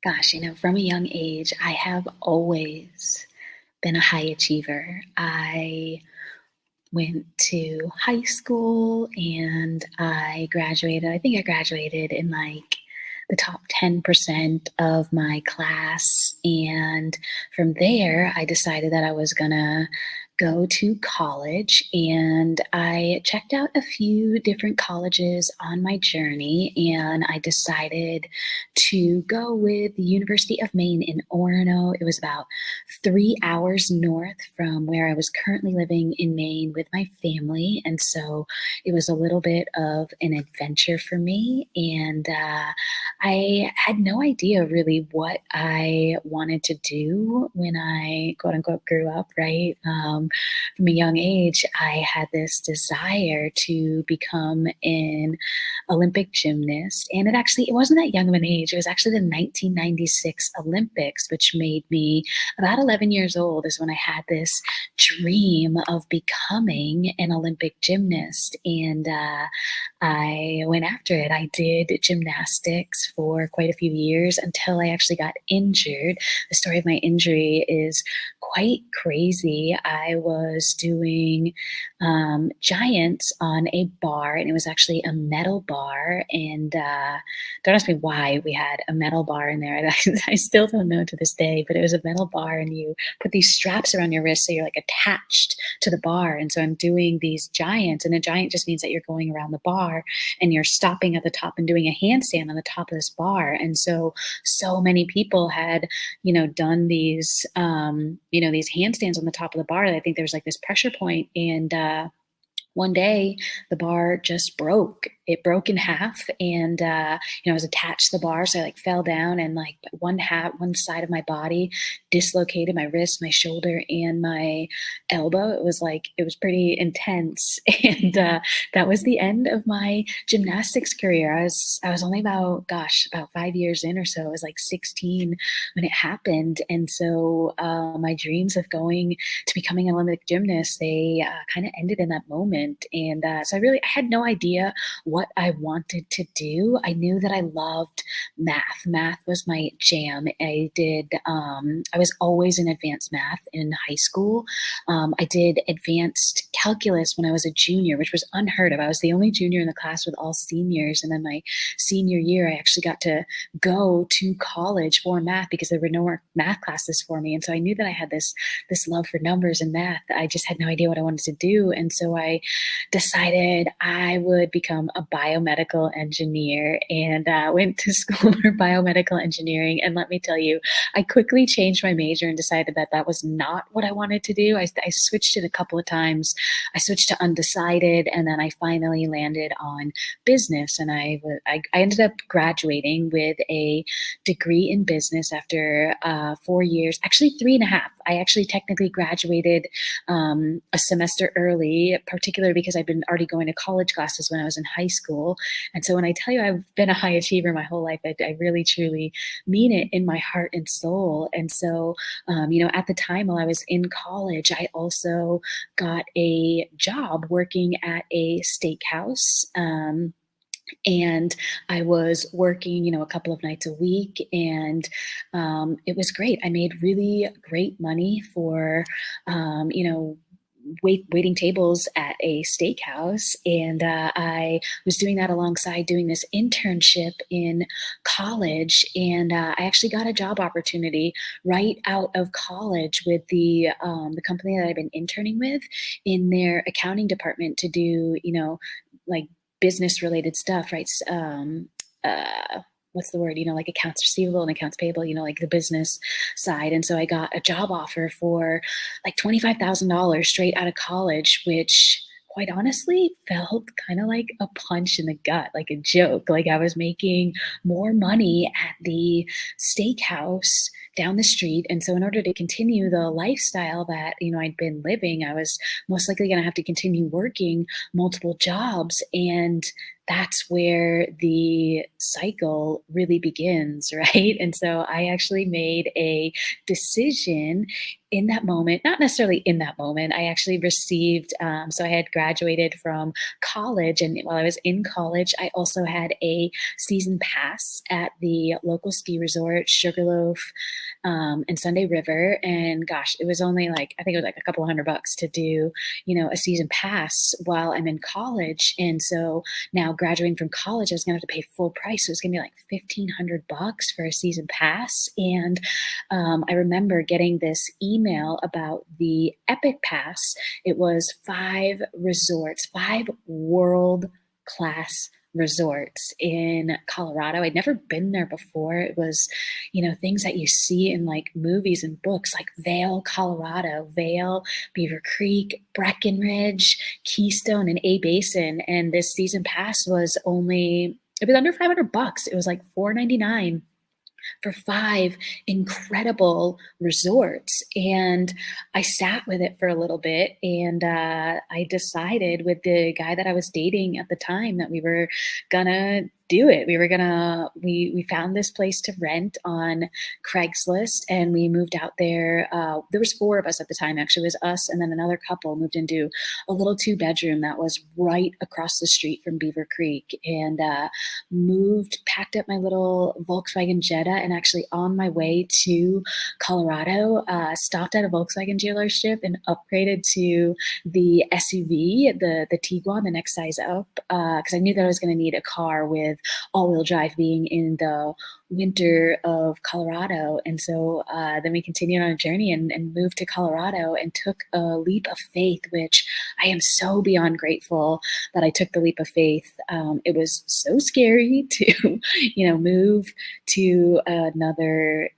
Gosh, from a young age, I have always been a high achiever. I went to high school and I graduated. I think I graduated in like the top 10% of my class. And from there, I decided that I was going to go to college. And I checked out a few different colleges on my journey. And I decided to go with the University of Maine in Orono. It was about 3 hours north from where I was currently living in Maine with my family. And so it was a little bit of an adventure for me. And I had no idea really what I wanted to do when I quote unquote grew up, right? From a young age, I had this desire to become an Olympic gymnast. And it wasn't that young of an age. It was actually the 1996 Olympics, which made me about 11 years old is when I had this dream of becoming an Olympic gymnast. And I went after it. I did gymnastics for quite a few years until I actually got injured. The story of my injury is quite crazy. I was doing giants on a bar, and it was actually a metal bar. And don't ask me why we had a metal bar in there. I still don't know to this day, but it was a metal bar, and you put these straps around your wrist so you're like attached to the bar. And so I'm doing these giants, and a giant just means that you're going around the bar and you're stopping at the top and doing a handstand on the top of this bar. And so many people had, done these handstands on the top of the bar. I think there was like this pressure point, and one day the bar just broke. It broke in half, and I was attached to the bar, so I like fell down, and like one side of my body dislocated, my wrist, my shoulder, and my elbow. It was pretty intense, and that was the end of my gymnastics career. I was only about 5 years in or so. I was like 16 when it happened, and so my dreams of going to becoming an Olympic gymnast, they kind of ended in that moment. And so I had no idea what I wanted to do. I knew that I loved math. Math was my jam. I was always in advanced math in high school. I did advanced calculus when I was a junior, which was unheard of. I was the only junior in the class with all seniors. And then my senior year, I actually got to go to college for math because there were no more math classes for me. And so I knew that I had this love for numbers and math. I just had no idea what I wanted to do. And so I decided I would become a biomedical engineer, and went to school for biomedical engineering. And let me tell you, I quickly changed my major and decided that that was not what I wanted to do. I switched it a couple of times. I switched to undecided, and then I finally landed on business. And I ended up graduating with a degree in business after 4 years, actually three and a half. I actually technically graduated a semester early, particularly because I've been already going to college classes when I was in high school. And so when I tell you I've been a high achiever my whole life, I really truly mean it in my heart and soul. And so, at the time while I was in college, I also got a job working at a steakhouse. And I was working, a couple of nights a week, and it was great. I made really great money for, waiting tables at a steakhouse, and I was doing that alongside doing this internship in college. And I actually got a job opportunity right out of college with the company that I've been interning with in their accounting department to do, like business related stuff, right? What's the word? Like accounts receivable and accounts payable, like the business side. And so I got a job offer for like $25,000 straight out of college, which quite honestly felt kind of like a punch in the gut, like a joke. Like I was making more money at the steakhouse down the street. And so in order to continue the lifestyle that, I'd been living, I was most likely going to have to continue working multiple jobs. And that's where the cycle really begins, right? And so I actually made a decision in that moment, not necessarily in that moment. I actually received, so I had graduated from college. And while I was in college, I also had a season pass at the local ski resort, Sugarloaf and Sunday River. And gosh, it was only like, I think it was like a couple of $100 to do, a season pass while I'm in college. And so now graduating from college, I was going to have to pay full price. So it was going to be like $1,500 for a season pass. And I remember getting this email about the Epic Pass. It was 5 resorts, 5 world class resorts in Colorado. I'd never been there before. It was, things that you see in like movies and books, like Vail, Colorado, Vail, Beaver Creek, Breckenridge, Keystone, and A Basin. And this season pass was it was under $500. It was like $499 for 5 incredible resorts. And I sat with it for a little bit, and I decided with the guy that I was dating at the time that we were gonna do it. We found this place to rent on Craigslist, and we moved out there. There was 4 of us at the time. Actually, it was us and then another couple moved into a little 2 bedroom that was right across the street from Beaver Creek, and packed up my little Volkswagen Jetta, and actually on my way to Colorado, stopped at a Volkswagen dealership and upgraded to the SUV, the Tiguan, the next size up, because I knew that I was going to need a car with all-wheel drive being in the winter of Colorado. And so then we continued on a journey and moved to Colorado and took a leap of faith, which I am so beyond grateful that I took the leap of faith. It was so scary to, move to another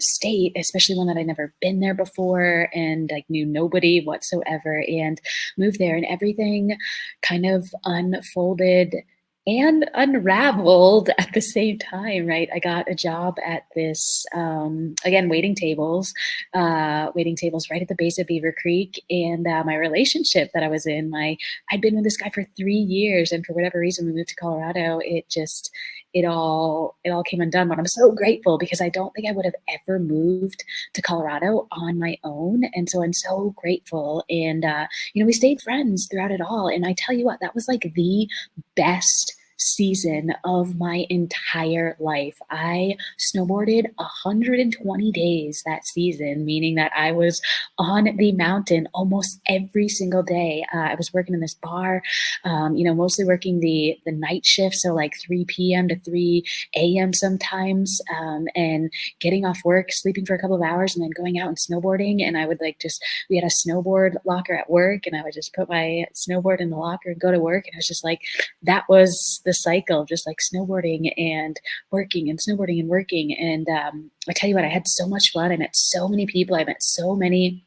state, especially one that I'd never been there before and like knew nobody whatsoever, and moved there, and everything kind of unfolded and unraveled at the same time, right? I got a job at this, again, waiting tables right at the base of Beaver Creek. And my relationship that I was in, I'd been with this guy for 3 years. And for whatever reason, we moved to Colorado. It all came undone. But I'm so grateful because I don't think I would have ever moved to Colorado on my own. And so I'm so grateful. And, we stayed friends throughout it all. And I tell you what, that was like the best season of my entire life. I snowboarded 120 days that season, meaning that I was on the mountain almost every single day. I was working in this bar, mostly working the night shift, so like 3 p.m. to 3 a.m. sometimes, and getting off work, sleeping for a couple of hours, and then going out and snowboarding. And I would we had a snowboard locker at work, and I would just put my snowboard in the locker and go to work. And it was just like, that was the cycle, just like snowboarding and working and snowboarding and working. And I tell you what, I had so much fun. I met so many people. I met so many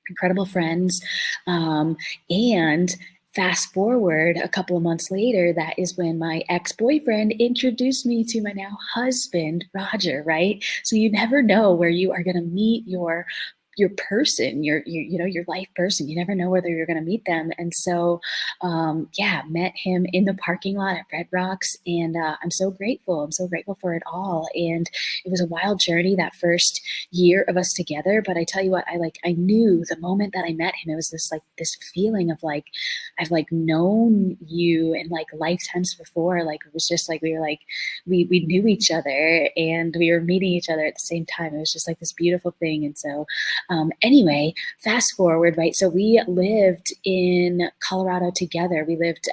incredible friends. And fast forward a couple of months later, that is when my ex-boyfriend introduced me to my now husband, Roger, right? So you never know where you are going to meet your person, your life person. You never know whether you're going to meet them. And so, met him in the parking lot at Red Rocks. And I'm so grateful. I'm so grateful for it all. And it was a wild journey that first year of us together. But I tell you what, I knew the moment that I met him, it was this feeling of like, I've like known you in like lifetimes before. Like, it was just like, we knew each other and we were meeting each other at the same time. It was just like this beautiful thing. And so, anyway, fast forward, right? So we lived in Colorado together. We lived,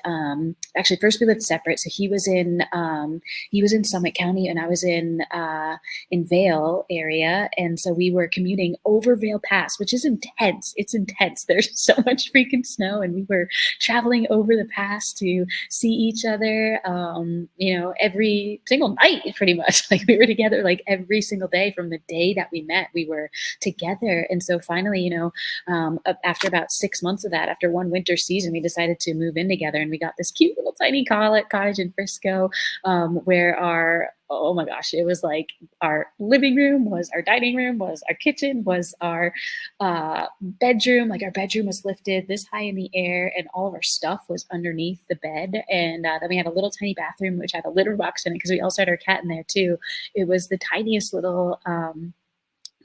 actually first we lived separate. So he was in Summit County and I was in Vail area. And so we were commuting over Vail Pass, which is intense. It's intense. There's so much freaking snow, and we were traveling over the pass to see each other, every single night, pretty much. Like, we were together like every single day from the day that we met. We were together. And so finally, after about 6 months of that, after one winter season, we decided to move in together, and we got this cute little tiny cottage in Frisco, where our oh my gosh, it was like our living room was our dining room, was our kitchen, was our bedroom. Like our bedroom was lifted this high in the air, and all of our stuff was underneath the bed. And then we had a little tiny bathroom which had a litter box in it because we also had our cat in there too. It was the tiniest little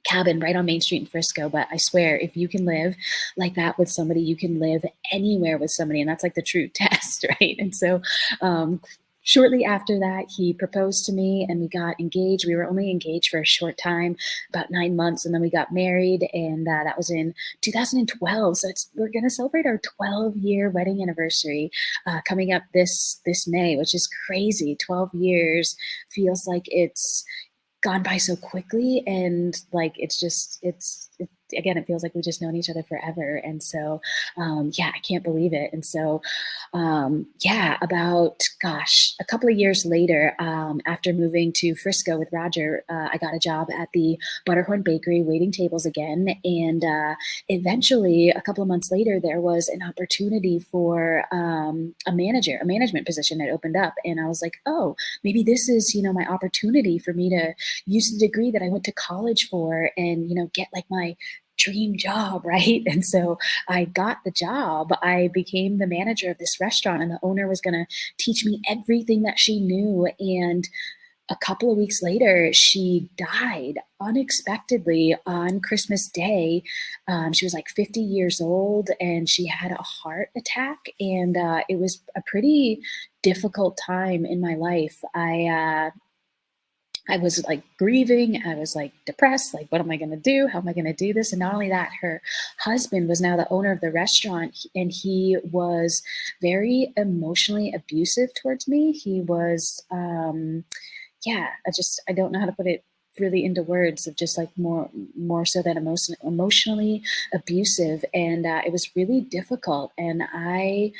cabin right on Main Street in Frisco. But I swear, if you can live like that with somebody, you can live anywhere with somebody. And that's like the true test, right? And so, shortly after that, he proposed to me and we got engaged. We were only engaged for a short time, about 9 months, and then we got married. And that was in 2012. So we're going to celebrate our 12-year wedding anniversary coming up this May, which is crazy. 12 years feels like it's gone by so quickly, and like again, it feels like we've just known each other forever. And so yeah, I can't believe it. And so yeah, about a couple of years later, after moving to Frisco with Roger, I got a job at the Butterhorn Bakery waiting tables again. And eventually, a couple of months later, there was an opportunity for a management position that opened up. And I was like, oh, maybe this is, my opportunity for me to use the degree that I went to college for and, get like my dream job, right? And so I got the job. I became the manager of this restaurant, and the owner was going to teach me everything that she knew. And a couple of weeks later, she died unexpectedly on Christmas Day. She was like 50 years old, and she had a heart attack. And it was a pretty difficult time in my life. I was like grieving. I was like depressed. Like, what am I going to do? How am I going to do this? And not only that, her husband was now the owner of the restaurant, and he was very emotionally abusive towards me. He was, yeah, I don't know how to put it really into words, of just like more so than emotionally abusive. And it was really difficult. And I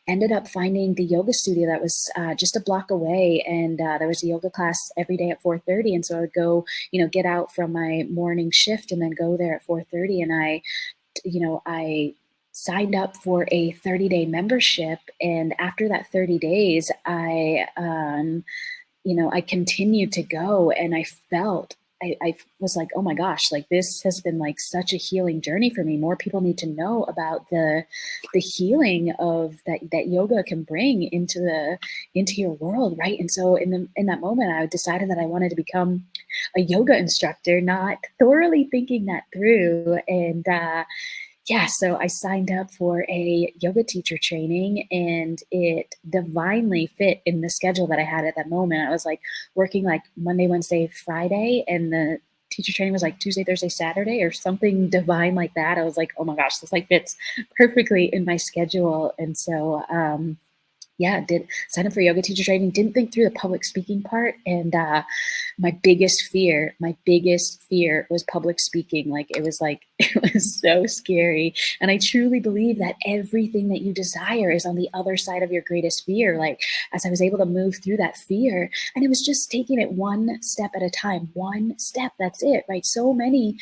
ended up finding the yoga studio that was just a block away, and there was a yoga class every day at 4:30. And so I would go, get out from my morning shift and then go there at 4:30. And I signed up for a 30-day membership. And after that 30 days, I continued to go, and I was like, oh my gosh, like this has been like such a healing journey for me. More people need to know about the healing of that yoga can bring into your world, right? And so in that moment, I decided that I wanted to become a yoga instructor, not thoroughly thinking that through. And yeah, so I signed up for a yoga teacher training, and it divinely fit in the schedule that I had at that moment. I was like working like Monday, Wednesday, Friday, and the teacher training was like Tuesday, Thursday, Saturday, or something divine like that. I was like, oh my gosh, this like fits perfectly in my schedule. And so yeah, did sign up for yoga teacher training, didn't think through the public speaking part. And my biggest fear was public speaking. It was so scary. And I truly believe that everything that you desire is on the other side of your greatest fear. Like, as I was able to move through that fear, and it was just taking it one step at a time, one step, that's it, right? So many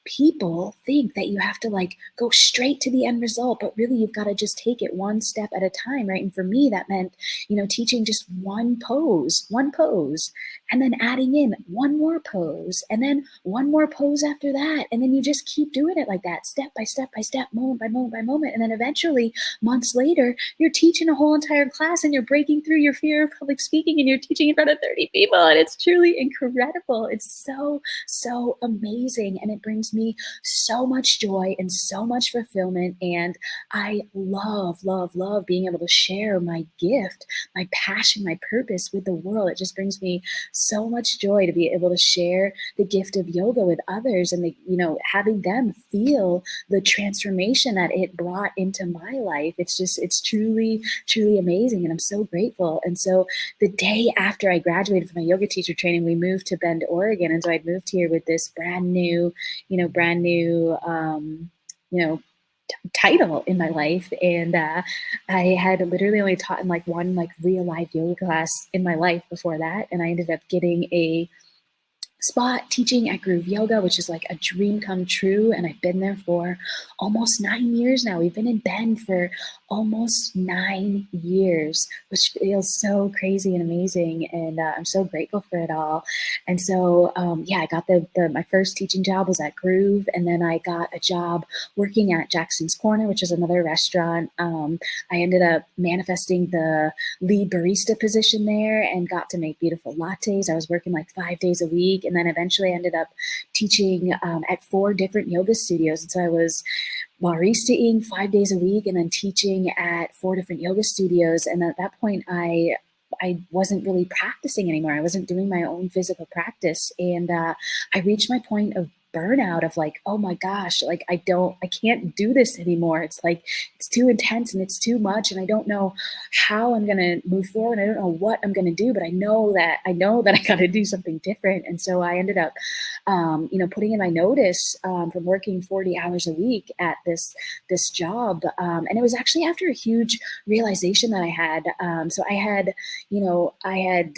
people think that you have to like go straight to the end result, but really you've got to just take it one step at a time, right? And for me, that meant, teaching just one pose, and then adding in one more pose, and then one more pose after that. And then you just keep doing it like that, step by step by step, moment by moment by moment. And then eventually, months later, you're teaching a whole entire class, and you're breaking through your fear of public speaking, and you're teaching in front of 30 people. And it's truly incredible. It's so amazing. And it brings me so much joy and so much fulfillment. And I love being able to share my gift, my passion, my purpose with the world. It just brings me so much joy to be able to share the gift of yoga with others, and having them feel the transformation that it brought into my life. It's truly amazing, and I'm so grateful. And so the day after I graduated from my yoga teacher training, we moved to Bend, Oregon. And so I'd moved here with this brand new title in my life. And I had literally only taught in like one like real life yoga class in my life before that. And I ended up getting a spot teaching at Groove Yoga, which is like a dream come true. And I've been there for almost 9 years now. We've been in Bend for almost 9 years, which feels so crazy and amazing. And I'm so grateful for it all. And so, yeah, I got my first teaching job was at Groove. And then I got a job working at Jackson's Corner, which is another restaurant. I ended up manifesting the lead barista position there and got to make beautiful lattes. I was working like 5 days a week, and then eventually ended up teaching at 4 different yoga studios. And so I was baristaing 5 days a week and then teaching at 4 different yoga studios. And at that point, I wasn't really practicing anymore. I wasn't doing my own physical practice. And I reached my point of burnout of like, oh my gosh, like I can't do this anymore. It's like, it's too intense and it's too much. And I don't know how I'm going to move forward. I don't know what I'm going to do, but I know that I got to do something different. And so I ended up, putting in my notice from working 40 hours a week at this job. And it was actually after a huge realization that I had. So I had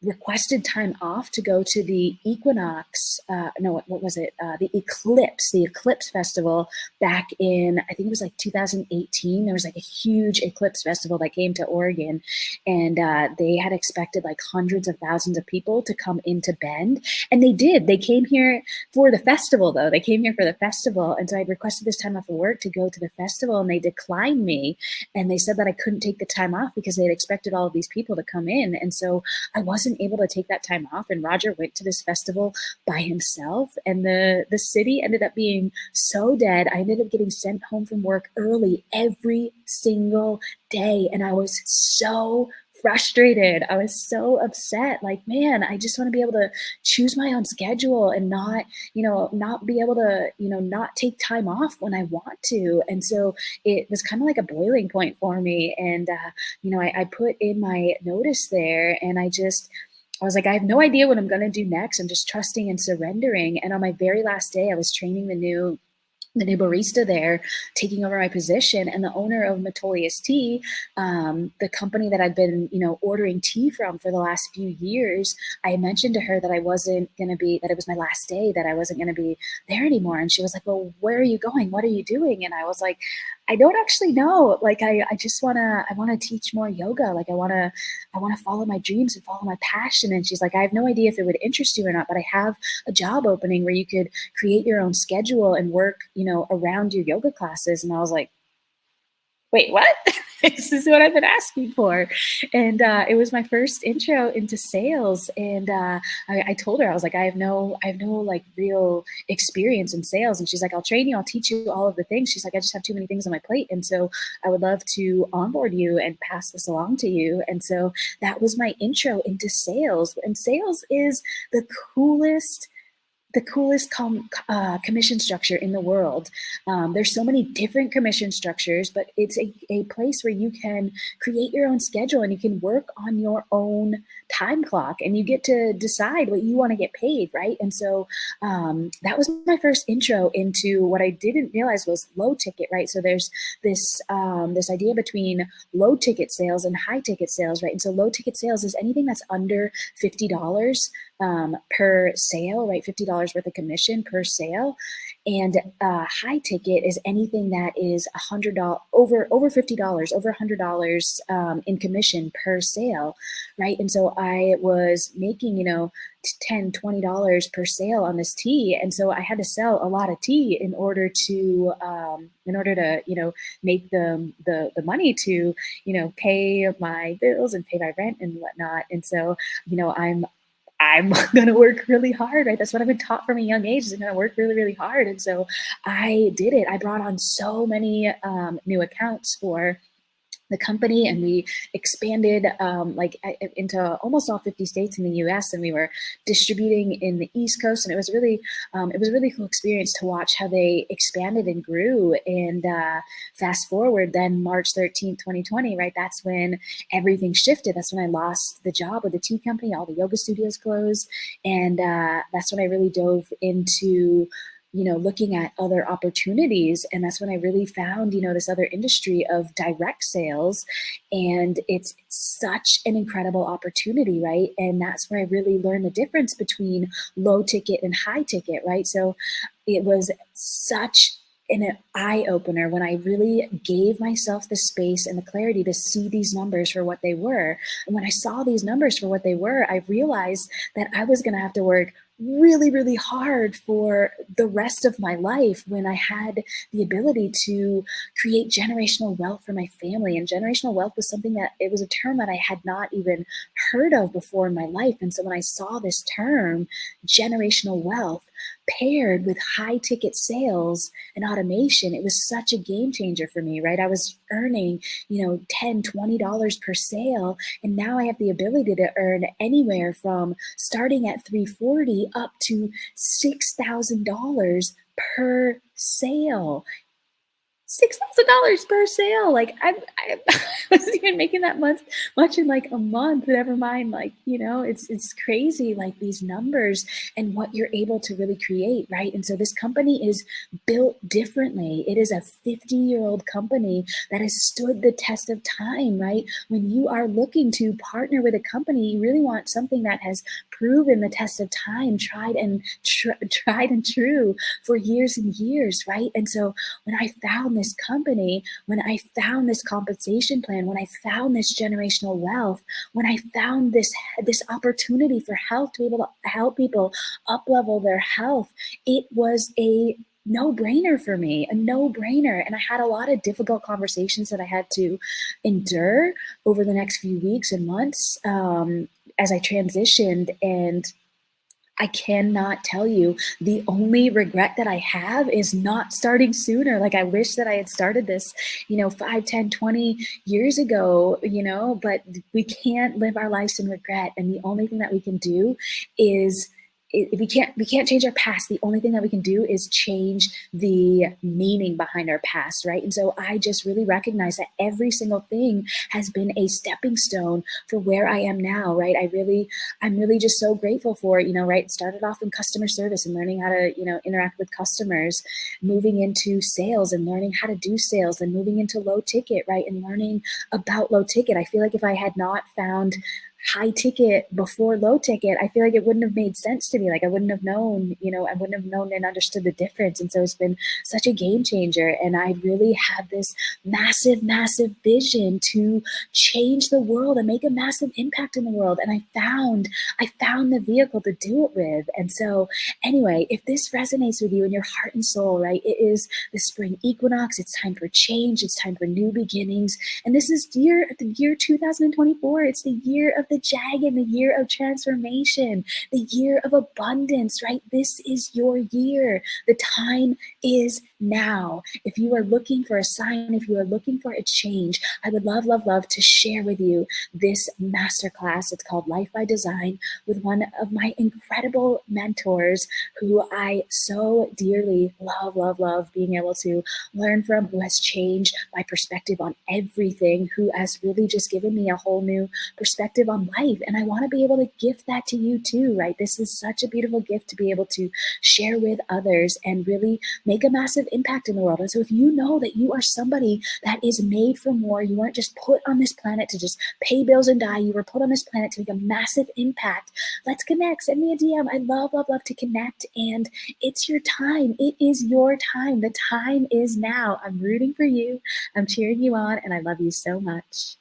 requested time off to go to the Equinox, what was it? The Eclipse Festival back in, I think it was like 2018. There was like a huge Eclipse Festival that came to Oregon, and they had expected like hundreds of thousands of people to come into Bend. And they did. They came here for the festival, though. They came here for the festival. And so I requested this time off of work to go to the festival, and they declined me. And they said that I couldn't take the time off because they had expected all of these people to come in. And so I wasn't able to take that time off. And Roger went to this festival by himself. And the city ended up being so dead. I ended up getting sent home from work early every single day. And I was so frustrated. I was so upset. Like, man, I just want to be able to choose my own schedule and not be able to, not take time off when I want to. And so it was kind of like a boiling point for me. And, I put in my notice there, and I was like, I have no idea what I'm going to do next. I'm just trusting and surrendering. And on my very last day, I was training the new barista there, taking over my position, and the owner of Metolius Tea, the company that I'd been, ordering tea from for the last few years, I mentioned to her that that it was my last day, that I wasn't going to be there anymore. And she was like, well, where are you going? What are you doing? And I was like, I don't actually know. Like, I want to teach more yoga. Like, I want to follow my dreams and follow my passion. And she's like, I have no idea if it would interest you or not, but I have a job opening where you could create your own schedule and work, around your yoga classes. And I was like, wait, what? This is what I've been asking for. And it was my first intro into sales. And I told her, I was like, I have no like real experience in sales. And she's like, I'll train you. I'll teach you all of the things. She's like, I just have too many things on my plate. And so I would love to onboard you and pass this along to you. And so that was my intro into sales. And sales is the coolest commission structure in the world. There's so many different commission structures, but it's a place where you can create your own schedule and you can work on your own time clock, and you get to decide what you want to get paid, right? And so that was my first intro into what I didn't realize was low ticket, right? So there's this idea between low ticket sales and high ticket sales, right? And so low ticket sales is anything that's under $50 per sale, right? $50 worth of commission per sale. And high ticket is anything that is $100 over $50, over $100 in commission per sale, right? And so I was making, $10, $20 per sale on this tea. And so I had to sell a lot of tea in order to make the money to, pay my bills and pay my rent and whatnot. And so, I'm going to work really hard, right? That's what I've been taught from a young age, is I'm going to work really, really hard. And so I did it. I brought on so many new accounts for the company, and we expanded into almost all 50 states in the US, and we were distributing in the East Coast. And it was a really cool experience to watch how they expanded and grew. And fast forward then March 13th, 2020, right? That's when everything shifted. That's when I lost the job with the tea company. All the yoga studios closed. And that's when I really dove into looking at other opportunities. And that's when I really found, this other industry of direct sales. And it's such an incredible opportunity, right? And that's where I really learned the difference between low ticket and high ticket, right? So it was such an eye opener when I really gave myself the space and the clarity to see these numbers for what they were. And when I saw these numbers for what they were, I realized that I was going to have to work really, really hard for the rest of my life when I had the ability to create generational wealth for my family. And generational wealth was something that it was a term that I had not even heard of before in my life. And so when I saw this term, generational wealth, paired with high ticket sales and automation, it was such a game changer for me, right? I was earning, $10, $20 per sale. And now I have the ability to earn anywhere from starting at 340 up to $6,000 per sale. $6,000 per sale. Like I wasn't even making that much in like a month. Never mind, like it's crazy. Like these numbers and what you're able to really create, right? And so this company is built differently. It is a 50-year-old company that has stood the test of time, right? When you are looking to partner with a company, you really want something that has proven the test of time, tried and true for years and years, right? And so when I found this company, when I found this compensation plan, when I found this generational wealth, when I found this opportunity for health to be able to help people up level their health, it was a no-brainer for me, a no-brainer. And I had a lot of difficult conversations that I had to endure over the next few weeks and months as I transitioned. And I cannot tell you, the only regret that I have is not starting sooner. Like I wish that I had started this, 5, 10, 20 years ago, but we can't live our lives in regret. And the only thing that we can do is we can't change our past. The only thing that we can do is change the meaning behind our past, right? And so I just really recognize that every single thing has been a stepping stone for where I am now, right? I'm really just so grateful for, right? Started off in customer service and learning how to, interact with customers, moving into sales and learning how to do sales, and moving into low ticket, right? And learning about low ticket. I feel like if I had not found high ticket before low ticket, I feel like it wouldn't have made sense to me. Like I wouldn't have known, I wouldn't have known and understood the difference. And so it's been such a game changer. And I really have this massive, massive vision to change the world and make a massive impact in the world. And I found the vehicle to do it with. And so anyway, if this resonates with you in your heart and soul, right, it is the spring equinox. It's time for change. It's time for new beginnings. And this is the year 2024. It's the year of the dragon, the year of transformation, the year of abundance, right? This is your year. The time is now. If you are looking for a sign, if you are looking for a change, I would love, love, love to share with you this masterclass. It's called Life by Design, with one of my incredible mentors who I so dearly love, love, love being able to learn from, who has changed my perspective on everything, who has really just given me a whole new perspective on life. And I want to be able to gift that to you too, right? This is such a beautiful gift to be able to share with others and really make a massive impact in the world. And so if you know that you are somebody that is made for more, you weren't just put on this planet to just pay bills and die, you were put on this planet to make a massive impact, let's connect. Send me a DM. I love, love, love to connect. And it's your time. It is your time. The time is now. I'm rooting for you. I'm cheering you on, and I love you so much.